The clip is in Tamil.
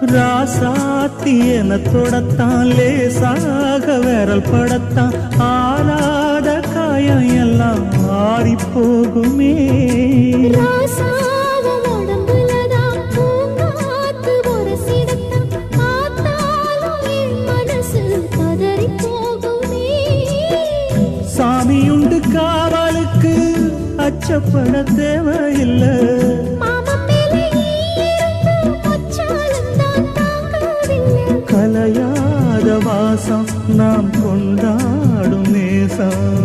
ராசாத்தி என தொடத்தான் லேசாக விரல் படத்தான் ஆறாத காயம் எல்லாம் ஆறி போகுமே சாமியுண்டு காவலுக்கு அச்சப்பட தேவையில்லை கலையாத வாசம் நாம் கொண்டாடும் நேசம்